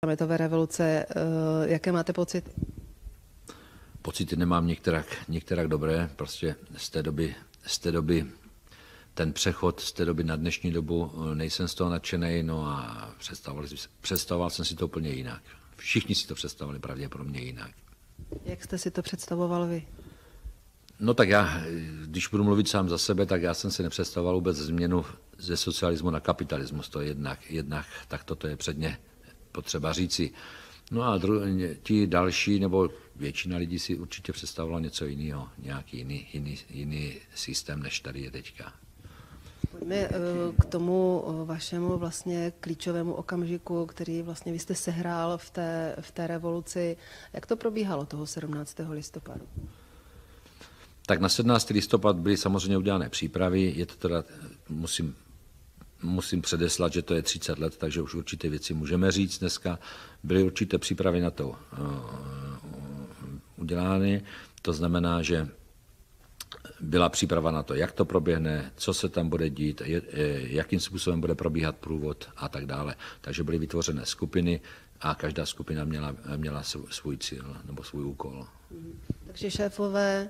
sametové revoluce. Jaké máte pocity? Pocity nemám některak dobré, prostě z té doby ten přechod z té doby na dnešní dobu nejsem z toho nadšenej, no a představoval jsem si to úplně jinak. Všichni si to představovali pravděpodobně jinak. Jak jste si to představoval vy? No tak já, když budu mluvit sám za sebe, tak já jsem si nepředstavoval vůbec změnu ze socialismu na kapitalismus. To je jednak tak toto je předně potřeba říci. No a ti další, nebo většina lidí si určitě představovala něco jiného, nějaký jiný systém, než tady je teďka. Pojďme k tomu vašemu vlastně klíčovému okamžiku, který vlastně vy jste sehrál v té revoluci. Jak to probíhalo toho 17. listopadu? Tak na 17. listopad byly samozřejmě udělané přípravy. Je to teda, musím předeslat, že to je 30 let, takže už určité věci můžeme říct dneska. Byly určité přípravy na to udělány. To znamená, že byla příprava na to, jak to proběhne, co se tam bude dít, jakým způsobem bude probíhat průvod a tak dále. Takže byly vytvořené skupiny a každá skupina měla svůj cíl nebo svůj úkol. Takže šéfové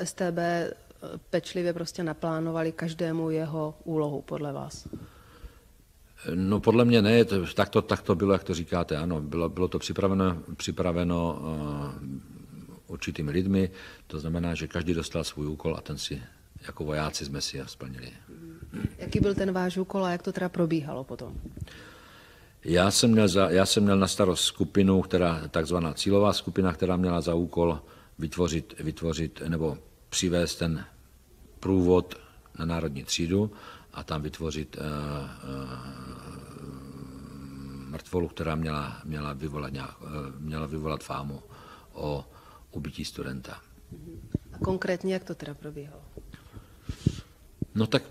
StB pečlivě prostě naplánovali každému jeho úlohu, podle vás? No podle mě ne, tak to bylo, jak to říkáte, ano, bylo to připraveno určitými lidmi, to znamená, že každý dostal svůj úkol a ten si, jako vojáci jsme si ho splnili. Jaký byl ten váš úkol a jak to teda probíhalo potom? Já jsem měl na starost skupinu, takzvaná cílová skupina, která měla za úkol vytvořit nebo přivést ten průvod na Národní třídu a tam vytvořit mrtvolu, která měla vyvolat fámu o ubytí studenta. A konkrétně jak to teda probíhalo? No tak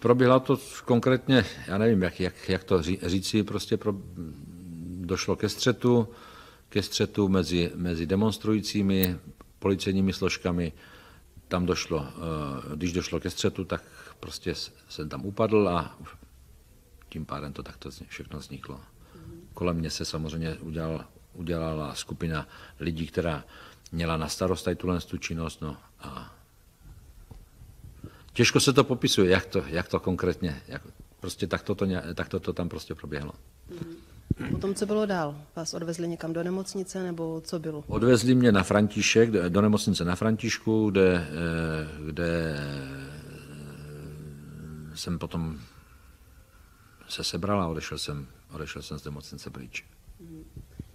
probíhalo to konkrétně, já nevím, jak to říci, prostě došlo ke střetu mezi demonstrujícími policejními složkami. Tam když došlo ke střetu, tak prostě jsem tam upadl a tím pádem to takto všechno vzniklo. Kolem mě se samozřejmě udělala skupina lidí, která měla na starost tady tu činnost, no a těžko se to popisuje, jak to konkrétně, prostě takto to tam prostě proběhlo. Potom, co bylo dál? Vás odvezli někam do nemocnice, nebo co bylo? Odvezli mě na František, do nemocnice na Františku, kde jsem potom se sebral a odešel jsem z nemocnice pryč.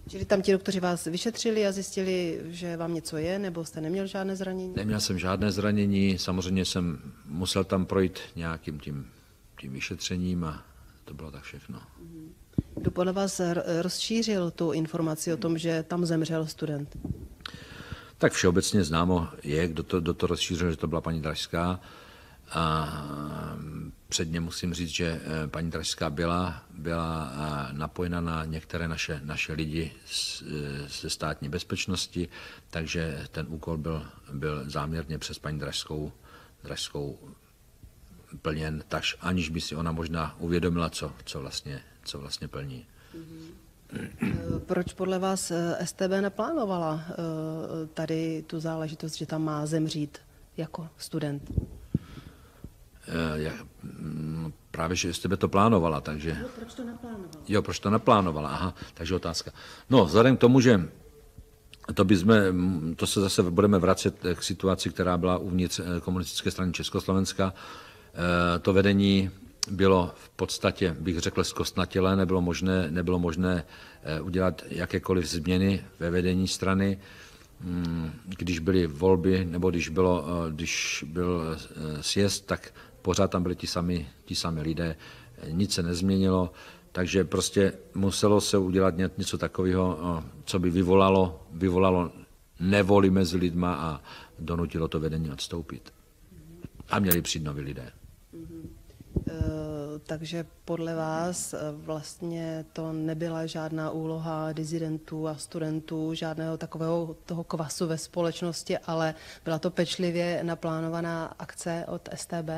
Čili tam ti doktoři vás vyšetřili a zjistili, že vám něco je, nebo jste neměl žádné zranění? Neměl jsem žádné zranění, samozřejmě jsem musel tam projít nějakým tím vyšetřením a to bylo tak všechno. Kdo podle vás rozšířil tu informaci o tom, že tam zemřel student? Tak všeobecně známo je, kdo to rozšířil, že to byla paní Dražská. A předně musím říct, že paní Dražská byla napojena na některé naše lidi ze státní bezpečnosti, takže ten úkol byl záměrně přes paní Dražskou plněn, aniž by si ona možná uvědomila, co vlastně plní. Proč podle vás StB neplánovala tady tu záležitost, že tam má zemřít jako student? Právě, že StB to plánovala, takže... No, proč to naplánovala? Jo, proč to naplánovala, aha, takže otázka. No, vzhledem k tomu, že to se zase budeme vracet k situaci, která byla uvnitř komunistické strany Československa. To vedení bylo v podstatě, bych řekl, zkostnatělé, nebylo možné udělat jakékoliv změny ve vedení strany. Když byly volby, nebo když byl sjezd, tak pořád tam byli ti sami lidé, nic se nezměnilo, takže prostě muselo se udělat něco takového, co by vyvolalo nevoli mezi lidma a donutilo to vedení odstoupit. A měli přijít noví lidé. Takže podle vás vlastně to nebyla žádná úloha disidentů a studentů, žádného takového toho kvasu ve společnosti, ale byla to pečlivě naplánovaná akce od StB?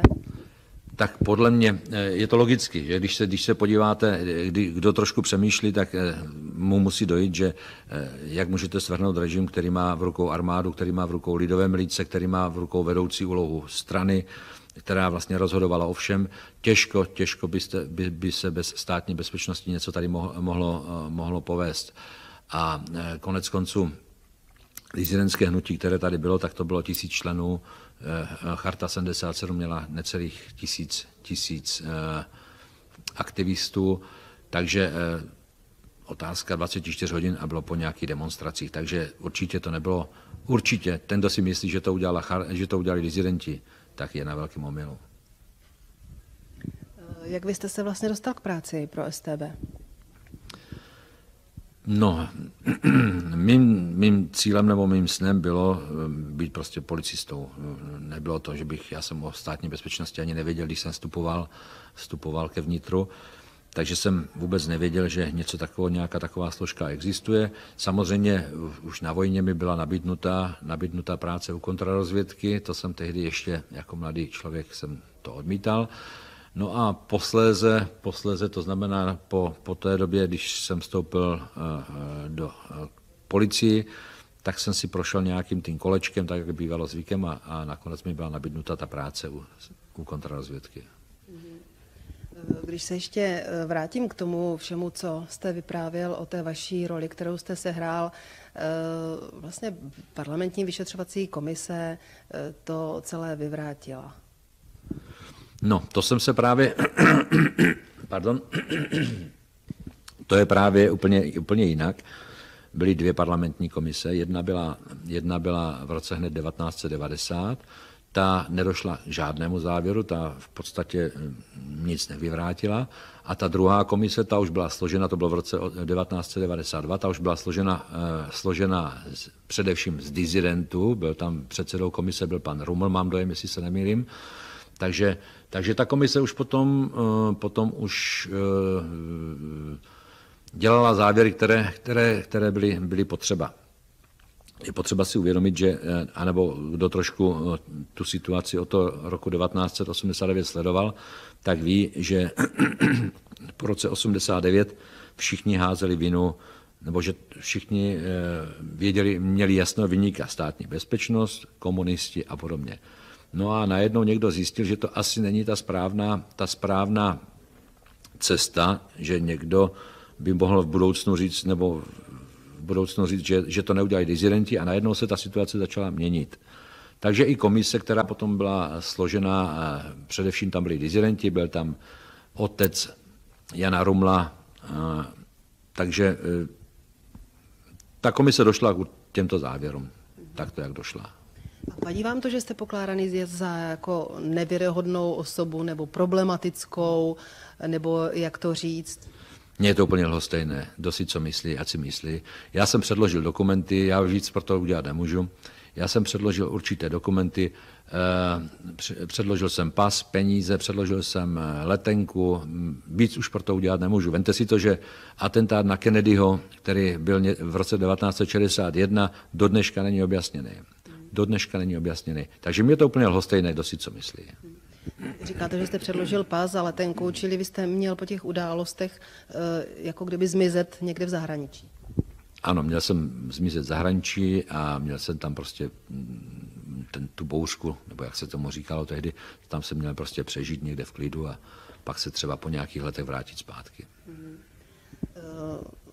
Tak podle mě je to logicky, že když se podíváte, kdo trošku přemýšlí, tak mu musí dojít, že jak můžete svrhnout režim, který má v rukou armádu, který má v rukou lidové milice, který má v rukou vedoucí úlohu strany, která vlastně rozhodovala o všem. Těžko by se bez státní bezpečnosti něco tady mohlo povést. A konec konců disidentské hnutí, které tady bylo, tak to bylo 1000 členů. Charta 77 měla necelých 1000 aktivistů, takže otázka 24 hodin a bylo po nějakých demonstracích. Takže určitě to nebylo, určitě ten, kdo si myslí, že to udělali disidenti, tak je na velkým omylu. Jak vy jste se vlastně dostal k práci pro StB? No, mým cílem nebo mým snem bylo být prostě policistou. Nebylo to, že já jsem o státní bezpečnosti ani nevěděl, když jsem vstupoval ke vnitru, takže jsem vůbec nevěděl, že něco takového, nějaká taková složka existuje. Samozřejmě už na vojně mi byla nabídnuta práce u kontrarozvědky, to jsem tehdy ještě jako mladý člověk jsem to odmítal. No a posléze, to znamená po té době, když jsem vstoupil do policii, tak jsem si prošel nějakým tím kolečkem, tak jak bývalo zvykem, a nakonec mi byla nabídnuta ta práce u kontrarozvědky. Když se ještě vrátím k tomu všemu, co jste vyprávěl o té vaší roli, kterou jste sehrál, vlastně parlamentní vyšetřovací komise to celé vyvrátila. No, to jsem se právě, pardon, to je právě úplně jinak. Byly 2 parlamentní komise, jedna byla v roce hned 1990, ta nedošla k žádnému závěru, ta v podstatě nic nevyvrátila, a ta druhá komise, ta už byla složena, to bylo v roce 1992, ta už byla složena především z disidentů, byl tam předsedou komise, byl pan Ruml, mám dojem, jestli se nemýlím. Takže ta komise už potom už dělala závěry, které byly potřeba. Je potřeba si uvědomit, že, anebo kdo trošku tu situaci od toho roku 1989 sledoval, tak ví, že po roce 89 všichni házeli vinu, nebo že všichni měli jasného viníka, státní bezpečnost, komunisti a podobně. No a najednou někdo zjistil, že to asi není ta správná cesta, že někdo by mohl v budoucnu říct, že to neudělají disidenti, a najednou se ta situace začala měnit. Takže i komise, která potom byla složena, především tam byli disidenti, byl tam otec Jana Rumla, takže ta komise došla k těmto závěrům, takto jak došla. A vadí vám to, že jste pokládaný za jako nevěrohodnou osobu nebo problematickou, nebo jak to říct? Mně je to úplně lhostejné, kdo si co myslí, ať si myslí. Já jsem předložil dokumenty, já víc pro to udělat nemůžu. Já jsem předložil určité dokumenty, předložil jsem pas, peníze, předložil jsem letenku, víc už pro to udělat nemůžu. Vemte si to, že atentát na Kennedyho, který byl v roce 1961, do dneška není objasněný. Takže mě je to úplně lhostejné, kdo si co myslí. Říkáte, že jste předložil pas a letenku, čili vy jste měl po těch událostech jako kdyby zmizet někde v zahraničí. Ano, měl jsem zmizet v zahraničí a měl jsem tam prostě tu bouřku, nebo jak se tomu říkalo tehdy, tam jsem měl prostě přežít někde v klidu a pak se třeba po nějakých letech vrátit zpátky.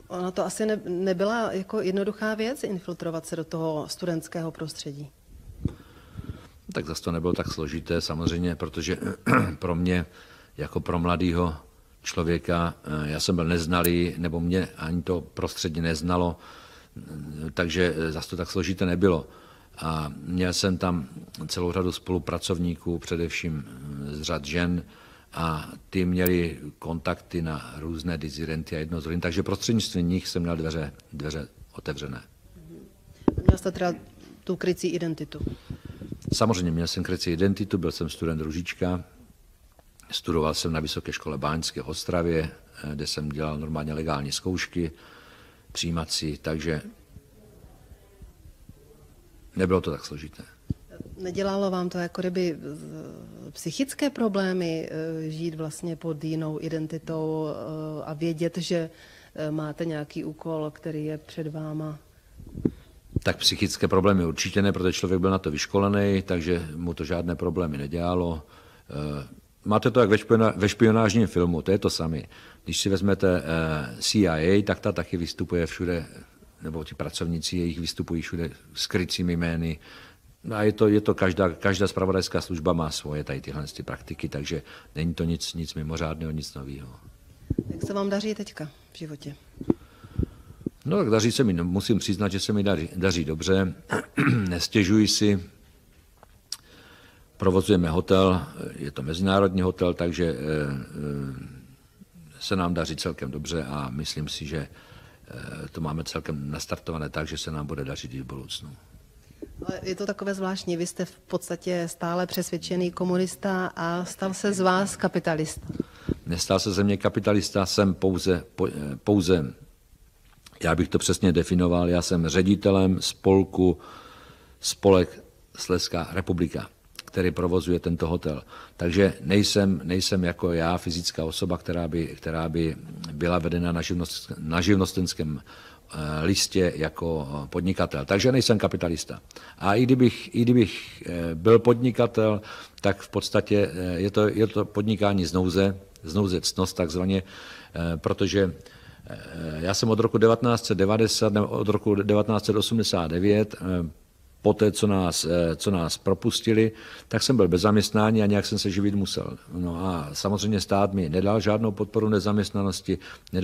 Ono to asi nebyla jako jednoduchá věc infiltrovat se do toho studentského prostředí. Tak zase to nebylo tak složité samozřejmě, protože pro mě, jako pro mladého člověka, já jsem byl neznalý, nebo mě ani to prostředí neznalo, takže zase to tak složité nebylo. A měl jsem tam celou řadu spolupracovníků, především z řad žen, a ty měli kontakty na různé disidenty a jedno z druhým, takže prostřednictvím nich jsem měl dveře otevřené. Měl jste teda tu krycí identitu? Samozřejmě měl jsem krycí identitu, byl jsem student Růžička, studoval jsem na Vysoké škole báňské v Ostravě, kde jsem dělal normálně legální zkoušky, přijímací, takže nebylo to tak složité. Nedělalo vám to jako kdyby psychické problémy žít vlastně pod jinou identitou a vědět, že máte nějaký úkol, který je před váma? Tak psychické problémy určitě ne, protože člověk byl na to vyškolený, takže mu to žádné problémy nedělalo. Máte to jak ve špionážním filmu, to je to samé. Když si vezmete CIA, tak ta taky vystupuje všude, nebo ti pracovníci jejich vystupují všude s krycími jmény. A je to každá zpravodajská služba má svoje tady tyhle praktiky, takže není to nic mimořádného, nic nového. Jak se vám daří teďka v životě? No tak daří se mi, musím přiznat, že se mi daří dobře, nestěžuji si, provozujeme hotel, je to mezinárodní hotel, takže se nám daří celkem dobře a myslím si, že to máme celkem nastartované tak, že se nám bude dařit i v budoucnu. Ale je to takové zvláštní, vy jste v podstatě stále přesvědčený komunista a stal se z vás kapitalista. Nestal se ze mě kapitalista, jsem pouze, já bych to přesně definoval, já jsem ředitelem spolek Slezská republika, který provozuje tento hotel. Takže nejsem jako já fyzická osoba, která by byla vedena na živnostenském listě jako podnikatel. Takže nejsem kapitalista. A i kdybych byl podnikatel, tak v podstatě je to podnikání z nouze ctnost takzvaně, protože já jsem od roku 1990 nebo od roku 1989 poté, co nás propustili, tak jsem byl bez zaměstnání a nějak jsem se živit musel. No a samozřejmě stát mi nedal žádnou podporu nezaměstnanosti, nedal